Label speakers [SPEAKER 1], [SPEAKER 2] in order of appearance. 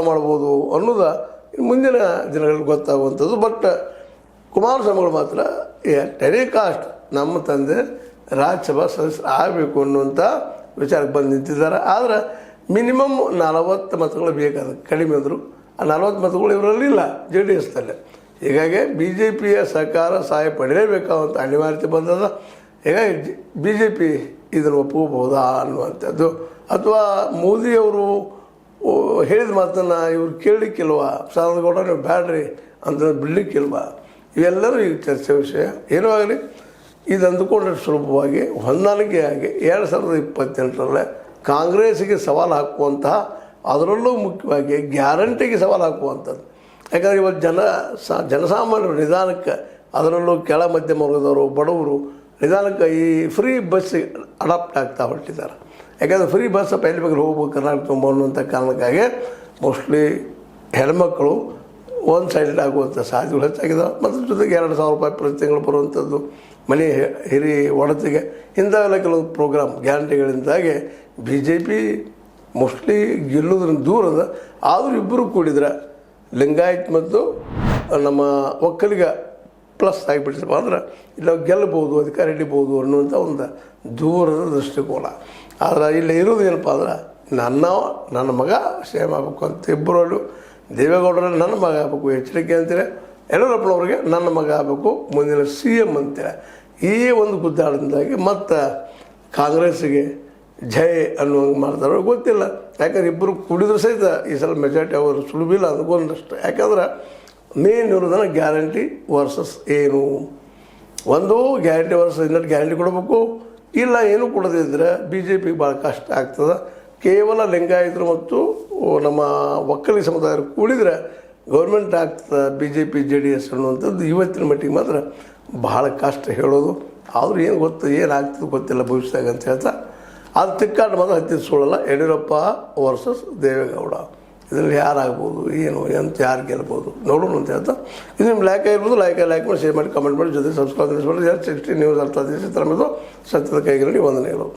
[SPEAKER 1] ಮಾಡ್ಬೋದು ಅನ್ನೋದು ಮುಂದಿನ ದಿನಗಳಲ್ಲಿ ಗೊತ್ತಾಗುವಂಥದ್ದು. ಬಟ್ ಕುಮಾರಸ್ವಾಮಿಗಳು ಮಾತ್ರ ಟೆರಿ ಕಾಸ್ಟ್ ನಮ್ಮ ತಂದೆ ರಾಜ್ಯಸಭಾ ಸದಸ್ಯರು ಆಗಬೇಕು ಅನ್ನುವಂಥ ವಿಚಾರಕ್ಕೆ ಬಂದು ನಿಂತಿದ್ದಾರೆ. ಆದರೆ ಮಿನಿಮಮ್ 40 ಮತಗಳು ಬೇಕಾದ ಕಡಿಮೆ ಅಂದರು. ಆ 40 ಮತಗಳು ಇವರಲ್ಲಿಲ್ಲ ಜೆ ಡಿ ಎಸ್ನಲ್ಲೇ. ಹೀಗಾಗಿ ಬಿ ಜೆ ಪಿಯ ಸಹಕಾರ ಸಹಾಯ ಪಡೆಯಲೇಬೇಕಾದಂಥ ಅನಿವಾರ್ಯತೆ ಬಂದದ. ಹೀಗಾಗಿ ಬಿ ಜೆ ಪಿ ಇದನ್ನು ಒಪ್ಪಬಹುದಾ ಅನ್ನುವಂಥದ್ದು, ಅಥವಾ ಮೋದಿಯವರು ಹೇಳಿದ ಮಾತನ್ನು ಇವ್ರು ಕೇಳಲಿಕ್ಕಿಲ್ವ, ಸಾಧನಗೌಡ ನೀವು ಬ್ಯಾಡ್ರಿ ಅಂತ ಬಿಡಲಿಕ್ಕಿಲ್ವ, ಇವೆಲ್ಲರೂ ಈಗ ಚರ್ಚೆ ವಿಷಯ. ಏನೂ ಆಗಲಿ, ಇದು ಅಂದುಕೊಂಡ್ರೆ ಸುಲಭವಾಗಿ ಹೊಂದಾಣಿಕೆಯಾಗಿ 2028ರಲ್ಲಿ ಕಾಂಗ್ರೆಸ್ಸಿಗೆ ಸವಾಲು ಹಾಕುವಂತಹ, ಅದರಲ್ಲೂ ಮುಖ್ಯವಾಗಿ ಗ್ಯಾರಂಟಿಗೆ ಸವಾಲು ಹಾಕುವಂಥದ್ದು. ಯಾಕಂದರೆ ಇವತ್ತು ಜನಸಾಮಾನ್ಯರು ನಿಧಾನಕ್ಕೆ, ಅದರಲ್ಲೂ ಕೆಳ ಮಧ್ಯಮ ವರ್ಗದವರು, ಬಡವರು ನಿಧಾನಕ್ಕೆ ಈ ಫ್ರೀ ಬಸ್ಸಿಗೆ ಅಡಾಪ್ಟ್ ಆಗ್ತಾ ಹೊರಟಿದ್ದಾರೆ. ಯಾಕಂದರೆ ಫ್ರೀ ಬಸ್ ಎಲ್ಲಿ ಬೇಕಾದ್ರೆ ಹೋಗ್ಬೇಕು ಕರ್ನಾಟಕ ತುಂಬ ಅನ್ನುವಂಥ ಕಾರಣಕ್ಕಾಗಿ ಮೋಸ್ಟ್ಲಿ ಹೆಣ್ಮಕ್ಕಳು ಒಂದು ಸೈಡೆಡ್ ಆಗುವಂಥ ಸಾಧ್ಯತೆಗಳು ಹೆಚ್ಚಾಗಿದ್ದಾವೆ. ಮತ್ತು ಜೊತೆಗೆ 2,000 ರೂಪಾಯಿ ಪ್ರತಿ ತಿಂಗಳು ಬರುವಂಥದ್ದು, ಮನೆ ಹಿರಿ ಒಡತಿಗೆ, ಇಂಥವೆಲ್ಲ ಕೆಲವು ಪ್ರೋಗ್ರಾಮ್ ಗ್ಯಾರಂಟಿಗಳಿಂದಾಗಿ ಬಿ ಜೆ ಪಿ ಮೋಸ್ಟ್ಲಿ ಗೆಲ್ಲೋದ್ರಿಂದ ದೂರದ. ಆದರೂ ಇಬ್ಬರು ಕೂಡಿದ್ರೆ ಲಿಂಗಾಯತ್ ಮತ್ತು ನಮ್ಮ ಒಕ್ಕಲಿಗ ಪ್ಲಸ್ ಆಗಿಬಿಡ್ತಪ್ಪ ಅಂದ್ರೆ ಇಲ್ಲ ಗೆಲ್ಲಬಹುದು, ಅಧಿಕಾರ ಹಿಡಿಬೋದು ಅನ್ನುವಂಥ ಒಂದು ದೂರದ ದೃಷ್ಟಿಕೋನ. ಆದರೆ ಇಲ್ಲಿ ಇರೋದು ಏನಪ್ಪ ಅಂದ್ರೆ ನನ್ನ ಮಗ ಸೇಮ್ ಆಗಬೇಕು ಅಂತ ಇಬ್ಬರಲ್ಲೂ. ದೇವೇಗೌಡರಲ್ಲಿ ನನ್ನ ಮಗ ಆಗಬೇಕು ಎಚ್ಚರಿಕೆ ಅಂತೀರ, ಯಡಿಯೂರಪ್ಪನವ್ರಿಗೆ ನನ್ನ ಮಗ ಆಗಬೇಕು ಮುಂದಿನ CM ಅಂತೀರ. ಈ ಒಂದು ಗುದ್ದಾಟದಿಂದಾಗಿ ಮತ್ತು ಕಾಂಗ್ರೆಸ್ಸಿಗೆ ಜಯ ಅನ್ನುವಂಗೆ ಮಾಡ್ತಾರೆ ಗೊತ್ತಿಲ್ಲ. ಯಾಕಂದ್ರೆ ಇಬ್ಬರು ಕುಡಿದ್ರು ಸಹಿತ ಈ ಸಲ ಮೆಜಾರಿಟಿ ಅವರು ಸುಲಭಿಲ್ಲ ಅಂದ್ಕೊಂಡಷ್ಟು. ಯಾಕಂದ್ರೆ ಮೇನ್ ಇರೋದನ್ನ ಗ್ಯಾರಂಟಿ ವರ್ಸಸ್ ಏನು, ಒಂದು ಗ್ಯಾರಂಟಿ ವರ್ಸಸ್ ಇನ್ನೊಂದು ಗ್ಯಾರಂಟಿ ಕೊಡಬೇಕು, ಇಲ್ಲ ಏನು ಕೊಡದಿದ್ದರೆ ಬಿ ಜೆ ಪಿಗೆ ಭಾಳ ಕಷ್ಟ ಆಗ್ತದೆ. ಕೇವಲ ಲಿಂಗಾಯತರು ಮತ್ತು ನಮ್ಮ ಒಕ್ಕಲಿಗ ಸಮುದಾಯರು ಕೂಡಿದರೆ ಗೌರ್ಮೆಂಟ್ ಆಗ್ತದೆ ಬಿ ಜೆ ಪಿ JDS ಅನ್ನುವಂಥದ್ದು ಇವತ್ತಿನ ಮಟ್ಟಿಗೆ ಮಾತ್ರ ಬಹಳ ಕಷ್ಟ ಹೇಳೋದು. ಆದರೂ ಏನು ಗೊತ್ತು, ಏನಾಗ್ತದೆ ಗೊತ್ತಿಲ್ಲ ಭವಿಷ್ಯದಾಗ ಅಂತ ಹೇಳ್ತಾ ಅದು ತಿಕ್ಕಾಟ ಮಾತ್ರ ಹತ್ತಿಸ್ಕೊಳ್ಳಲ್ಲ. ಯಡಿಯೂರಪ್ಪ ವರ್ಸಸ್ ದೇವೇಗೌಡ, ಇದರಲ್ಲಿ ಯಾರಾಗ್ಬೋದು, ಏನು ಅಂತ ಯಾರು ಗೆಲ್ಬೋದು ನೋಡೋಣ ಅಂತ ಹೇಳ್ತಾ, ಇದು ನಿಮ್ಮ ಲೈಕ್ ಆಗಿರ್ಬೋದು. ಲೈಕ್ ಮಾಡಿ, ಶೇರ್ ಮಾಡಿ, ಕಮೆಂಟ್ ಮಾಡಿ, ಜೊತೆ ಸಬ್ಸ್ಕ್ರೈಬ್ ಮಾಡಿ. 60 ನ್ಯೂಸ್ ಅರ್ಥ ಸತ್ಯದ ಕೈಗಳಲ್ಲಿ ವಂದನೆಗಳು.